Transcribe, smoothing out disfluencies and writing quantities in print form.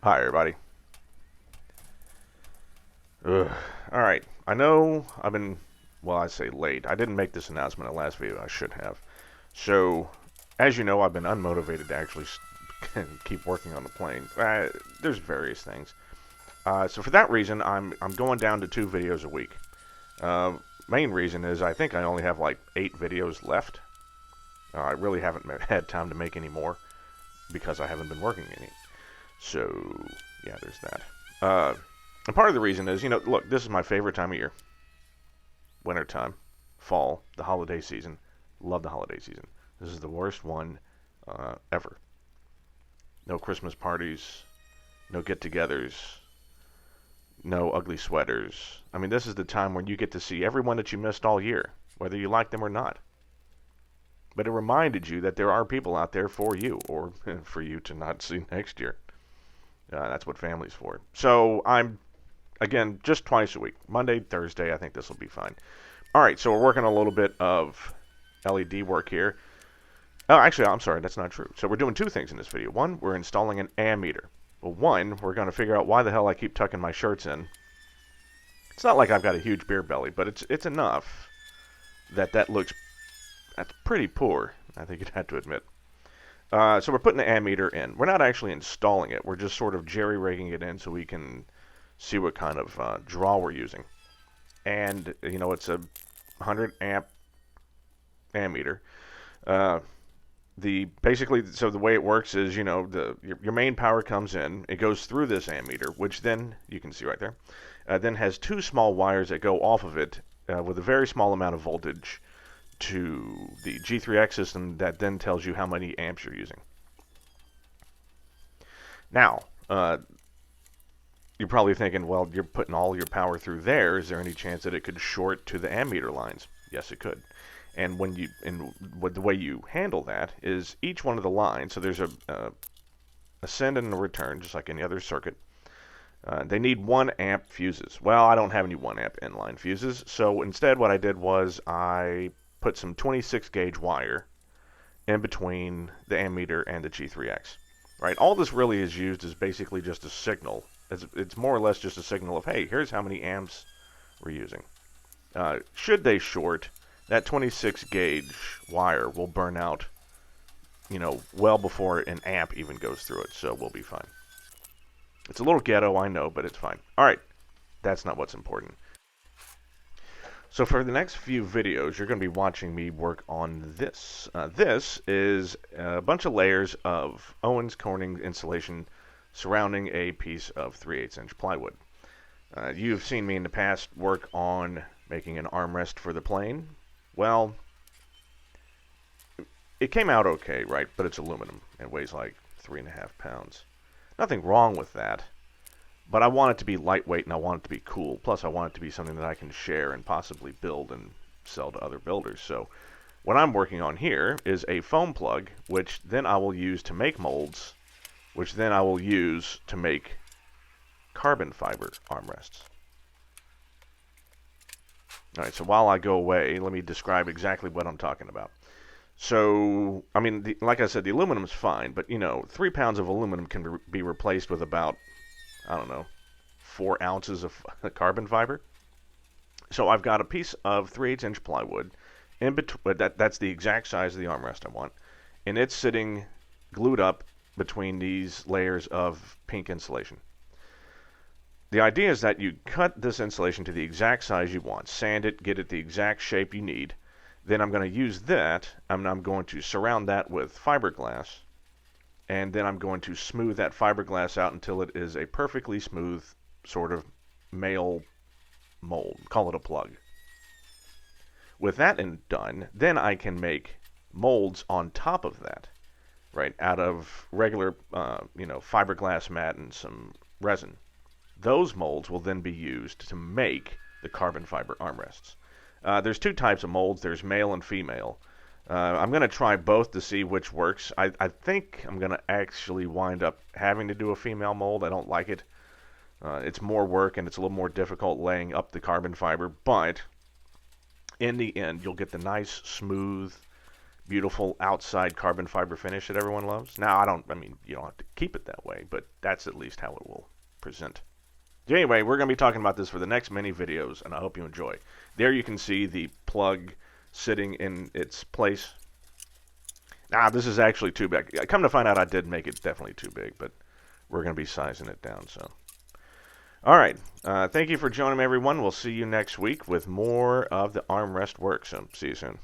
Hi, everybody. Ugh. All right. I know I've been, well, I say late. I didn't make this announcement in the last video. I should have. So, as you know, I've been unmotivated to actually keep working on the plane. There's various things. So for that reason, I'm going down to 2 videos a week. Main reason is I think I only have like 8 videos left. I really haven't had time to make any more because I haven't been working any. So, yeah, there's that. And part of the reason is, look, this is my favorite time of year. Wintertime, fall, the holiday season. Love the holiday season. This is the worst one ever. No Christmas parties, no get-togethers, no ugly sweaters. I mean, this is the time when you get to see everyone that you missed all year, whether you like them or not. But it reminded you that there are people out there for you, or for you to not see next year. That's what family's for. So I'm again, just twice a week. Monday, Thursday, I think this will be fine. All right, so we're working on a little bit of LED work here. Oh, actually, I'm sorry, that's not true. So we're doing 2 things in this video. One, we're installing an ammeter. Well, one, we're going to figure out why the hell I keep tucking my shirts in. It's not like I've got a huge beer belly, but it's enough that that's pretty poor, I think you'd have to admit. So we're putting the ammeter in. We're not actually installing it. We're just sort of jerry-rigging it in so we can see what kind of draw we're using. And, it's a 100 amp ammeter. So the way it works is, your main power comes in, it goes through this ammeter, which then, you can see right there, then has 2 small wires that go off of it with a very small amount of voltage to the G3X system that then tells you how many amps you're using. Now, you're probably thinking, well, you're putting all your power through there. Is there any chance that it could short to the ammeter lines? Yes, it could. And the way you handle that is each one of the lines. So there's a send and a return, just like any other circuit. They need 1 amp fuses. Well, I don't have any 1 amp inline fuses, so instead what I did was I put some 26 gauge wire in between the ammeter and the G3X. Right? All this really is used is basically just a signal. It's more or less just a signal of, hey, here's how many amps we're using. Should they short, that 26 gauge wire will burn out, well before an amp even goes through it, so we'll be fine. It's a little ghetto, I know, but it's fine. All right, that's not what's important. So for the next few videos, you're going to be watching me work on this. This is a bunch of layers of Owens Corning insulation surrounding a piece of 3/8 inch plywood. You've seen me in the past work on making an armrest for the plane. Well, it came out okay, right? But it's aluminum. It weighs like 3.5 pounds. Nothing wrong with that. But I want it to be lightweight and I want it to be cool. Plus, I want it to be something that I can share and possibly build and sell to other builders. So what I'm working on here is a foam plug, which then I will use to make molds, which then I will use to make carbon fiber armrests. All right, so while I go away, let me describe exactly what I'm talking about. So, I mean, like I said, the aluminum's fine, but, 3 pounds of aluminum can be replaced with about, I don't know, 4 ounces of carbon fiber. So I've got a piece of 3/8 inch plywood, in between, that's the exact size of the armrest I want, and it's sitting glued up between these layers of pink insulation. The idea is that you cut this insulation to the exact size you want, sand it, get it the exact shape you need. Then I'm going to use that, and I'm going to surround that with fiberglass, and then I'm going to smooth that fiberglass out until it is a perfectly smooth sort of male mold. Call it a plug. With that done, then I can make molds on top of that, right, out of regular, fiberglass mat and some resin. Those molds will then be used to make the carbon fiber armrests. There's 2 types of molds. There's male and female. I'm going to try both to see which works. I think I'm going to actually wind up having to do a female mold. I don't like it. It's more work and it's a little more difficult laying up the carbon fiber, but in the end, you'll get the nice, smooth, beautiful outside carbon fiber finish that everyone loves. Now, I mean, you don't have to keep it that way, but that's at least how it will present. Anyway, we're going to be talking about this for the next many videos, and I hope you enjoy. There you can see the plug sitting in its place. Nah, this is actually too big. Come to find out, I did make it definitely too big, but we're going to be sizing it down, so. All right. Thank you for joining me, everyone. We'll see you next week with more of the armrest work, so see you soon.